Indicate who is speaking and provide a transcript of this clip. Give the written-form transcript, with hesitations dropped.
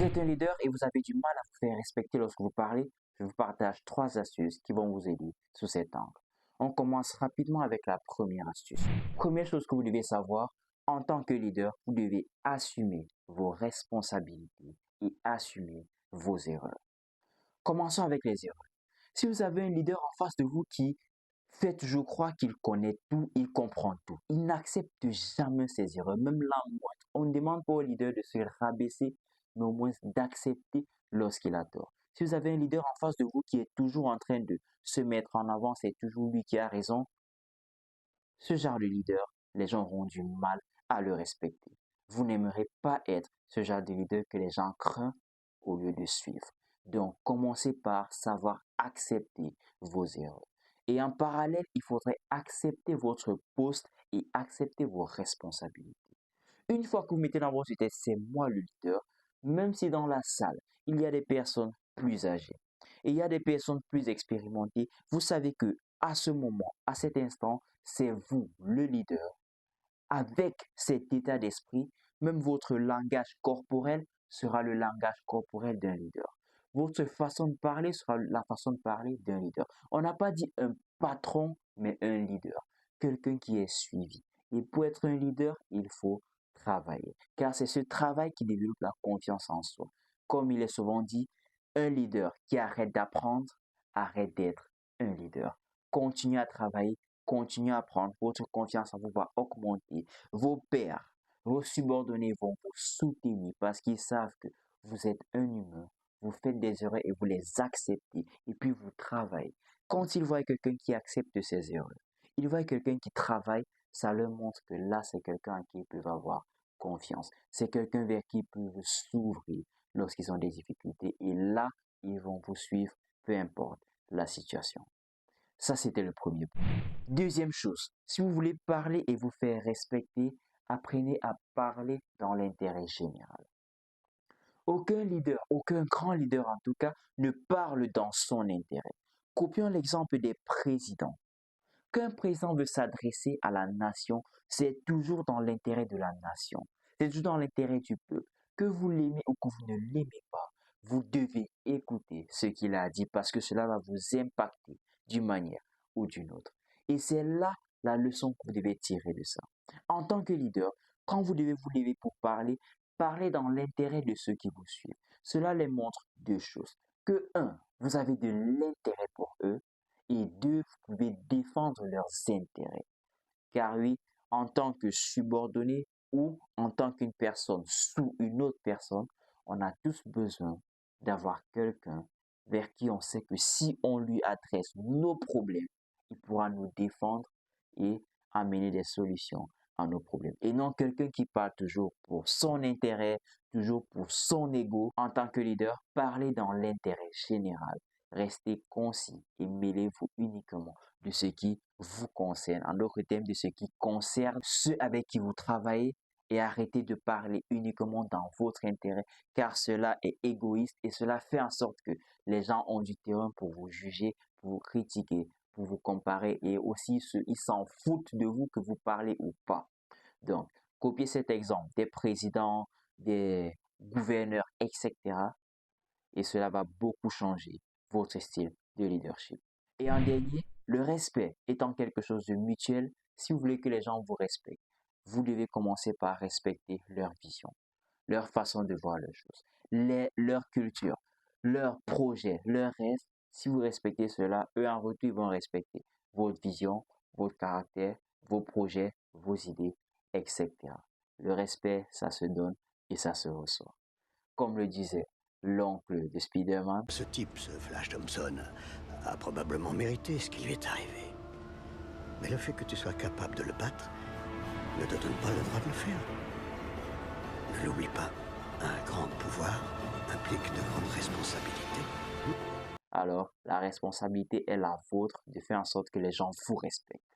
Speaker 1: Vous êtes un leader et vous avez du mal à vous faire respecter lorsque vous parlez. Je vous partage 3 astuces qui vont vous aider sous cet angle. On commence rapidement avec la première astuce. Première chose que vous devez savoir, en tant que leader, vous devez assumer vos responsabilités et assumer vos erreurs. Commençons avec les erreurs. Si vous avez un leader en face de vous qui fait toujours croire qu'il connaît tout, il comprend tout, il n'accepte jamais ses erreurs, même la moindre. On ne demande pas au leader de se rabaisser, mais au moins d'accepter lorsqu'il a tort. Si vous avez un leader en face de vous qui est toujours en train de se mettre en avant, c'est toujours lui qui a raison, ce genre de leader, les gens auront du mal à le respecter. Vous n'aimerez pas être ce genre de leader que les gens craignent au lieu de suivre. Donc, commencez par savoir accepter vos erreurs. Et en parallèle, il faudrait accepter votre poste et accepter vos responsabilités. Une fois que vous mettez dans votre tête, c'est moi le leader, même si dans la salle, il y a des personnes plus âgées et il y a des personnes plus expérimentées, vous savez que à ce moment, à cet instant, c'est vous le leader. Avec cet état d'esprit, même votre langage corporel sera le langage corporel d'un leader. Votre façon de parler sera la façon de parler d'un leader. On n'a pas dit un patron, mais un leader. Quelqu'un qui est suivi. Et pour être un leader, il faut travailler. Car c'est ce travail qui développe la confiance en soi. Comme il est souvent dit, un leader qui arrête d'apprendre, arrête d'être un leader. Continuez à travailler, continuez à apprendre, votre confiance en vous va augmenter. Vos pairs, vos subordonnés vont vous soutenir parce qu'ils savent que vous êtes un humain, vous faites des erreurs et vous les acceptez et puis vous travaillez. Quand ils voient quelqu'un qui accepte ses erreurs, ils voient quelqu'un qui travaille, ça leur montre que là, c'est quelqu'un à qui ils peuvent avoir confiance. C'est quelqu'un vers qui ils peuvent s'ouvrir lorsqu'ils ont des difficultés et là, ils vont vous suivre, peu importe la situation. Ça, c'était le premier point. Deuxième chose, si vous voulez parler et vous faire respecter, apprenez à parler dans l'intérêt général. Aucun leader, aucun grand leader en tout cas, ne parle dans son intérêt. Copions l'exemple des présidents. Qu'un président veut s'adresser à la nation, c'est toujours dans l'intérêt de la nation. C'est toujours dans l'intérêt du peuple. Que vous l'aimez ou que vous ne l'aimez pas, vous devez écouter ce qu'il a dit parce que cela va vous impacter d'une manière ou d'une autre. Et c'est là la leçon que vous devez tirer de ça. En tant que leader, quand vous devez vous lever pour parler, parlez dans l'intérêt de ceux qui vous suivent. Cela les montre deux choses. Que un, vous avez de l'intérêt pour eux et deux, vous pouvez défendre leurs intérêts. Car oui, en tant que subordonné ou en tant qu'une personne sous une autre personne, on a tous besoin d'avoir quelqu'un vers qui on sait que si on lui adresse nos problèmes, il pourra nous défendre et amener des solutions à nos problèmes. Et non quelqu'un qui parle toujours pour son intérêt, toujours pour son ego. En tant que leader, parlez dans l'intérêt général. Restez concis et mêlez-vous uniquement de ce qui vous concerne. En d'autres termes, de ce qui concerne ceux avec qui vous travaillez et arrêtez de parler uniquement dans votre intérêt car cela est égoïste et cela fait en sorte que les gens ont du terrain pour vous juger, pour vous critiquer, pour vous comparer et aussi ils s'en foutent de vous que vous parlez ou pas. Donc, copiez cet exemple des présidents, des gouverneurs, etc. Et cela va beaucoup changer votre style de leadership. Et en dernier, le respect étant quelque chose de mutuel, si vous voulez que les gens vous respectent, vous devez commencer par respecter leur vision, leur façon de voir les choses, leur culture, leurs projets, leurs rêves. Si vous respectez cela, eux en retour, ils vont respecter votre vision, votre caractère, vos projets, vos idées, etc. Le respect, ça se donne et ça se reçoit. Comme le disait l'oncle de Spider-Man.
Speaker 2: Ce type, ce Flash Thompson, a probablement mérité ce qui lui est arrivé. Mais le fait que tu sois capable de le battre ne te donne pas le droit de le faire. Ne l'oublie pas, un grand pouvoir implique de grandes responsabilités.
Speaker 1: Alors, la responsabilité est la vôtre de faire en sorte que les gens vous respectent.